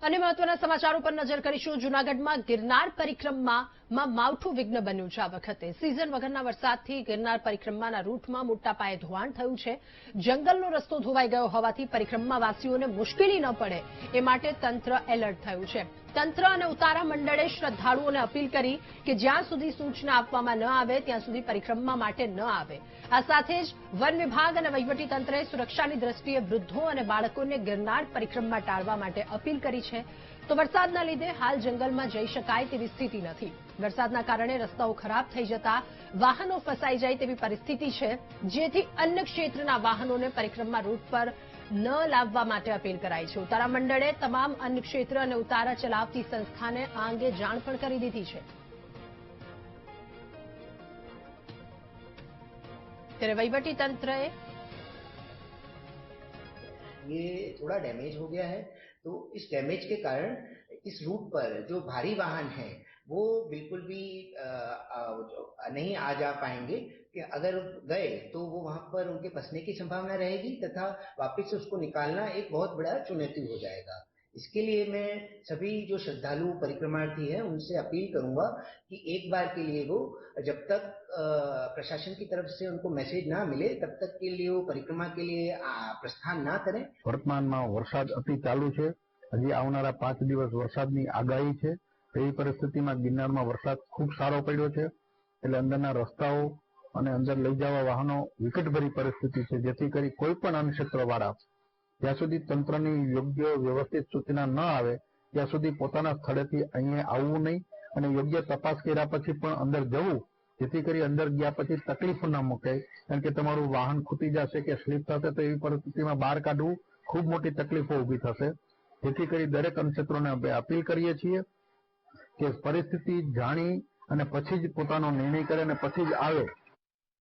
અને મહત્વના સમાચારો પર નજર કરીશું। જૂનાગઢમાં ગિરનાર પરિક્રમામાં માવઠું વિઘ્ન બન્યું છે। આ વખતે સીઝન વગરના વરસાદથી ગિરનાર પરિક્રમાના રૂટમાં મોટા પાયે ધોવાણ થયું છે। જંગલનો રસ્તો ધોવાઈ ગયો હોવાથી પરિક્રમાવાસીઓને મુશ્કેલી ન પડે એ માટે તંત્ર એલર્ટ થયું છે। તંત્ર અને ઉતારા મંડળે શ્રદ્ધાળુઓને અપીલ કરી કે જ્યાં સુધી સૂચના આપવામાં ન આવે ત્યાં સુધી પરિક્રમા માટે ન આવે। આ સાથે જ વન વિભાગ અને વહીવટી તંત્રે સુરક્ષાની દ્રષ્ટિએ વૃદ્ધો અને બાળકોને ગિરનાર પરિક્રમા ટાળવા માટે અપીલ કરી છે। તો વરસાદના લીધે હાલ જંગલમાં જઈ શકાય તેવી સ્થિતિ નથી। વરસાદના કારણે રસ્તાઓ ખરાબ થઈ જતા વાહનો ફસાઈ જાય તેવી પરિસ્થિતિ છે, જેથી અન્ય ક્ષેત્રના વાહનોને પરિક્રમા રૂટ પર ન લાવવા માટે અપીલ કરાઈ છે। ઉતારા મંડળે તમામ અન્ય ક્ષેત્ર અને ઉતારા ચલાવતી સંસ્થાને આ અંગે જાણ પણ કરી દીધી છે। ત્યારે વહીવટી તંત્રએ ये थोड़ा डैमेज हो गया है, तो इस डैमेज के कारण इस रूट पर जो भारी वाहन है वो बिल्कुल भी नहीं आ जा पाएंगे। कि अगर गए तो वो वहां पर उनके फंसने की संभावना रहेगी तथा वापस से उसको निकालना एक बहुत बड़ा चुनौती हो जाएगा। इसके लिए मैं सभी जो श्रद्धालु परिक्रमार्थी हैं उनसे अपील करूंगा कि एक बार के लिए वो जब तक प्रशासन की तरफ से उनको मैसेज ना मिले तब तक के लिए वो परिक्रमा के लिए प्रस्थान ना करें। वर्तमान में वरसाद अति चालू है। हजी आवनारा 5 दिवस वरसादनी आगाही है। एवी परिस्थिति में गिरनार में वरसाद खूब सारो पड्यो है, એટલે અંદરના રસ્તાઓ અને અંદર લઈ જવા વાહનો વિકટભરી પરિસ્થિતિ છે, જેથી કરી કોઈ પણ અન્નક્ષેત્રવાળા જ્યાં સુધી તંત્રની યોગ્ય વ્યવસ્થિત સૂચના ન આવે ત્યાં સુધી પોતાના સ્થળેથી અહીંયા આવવું નહીં અને યોગ્ય તપાસ કર્યા પછી પણ અંદર જવું, જેથી કરી અંદર ગયા પછી તકલીફ ન મુકાય। કારણ કે તમારું વાહન ખૂટી જશે કે સ્લીપ થશે તો એવી પરિસ્થિતિમાં બહાર કાઢવું ખૂબ મોટી તકલીફો ઊભી થશે। જેથી કરી દરેક અન્નક્ષેત્રોને અમે અપીલ કરીએ છીએ કે પરિસ્થિતિ જાણી અને પછી જ પોતાનો નિર્ણય કરે અને પછી જ આવે।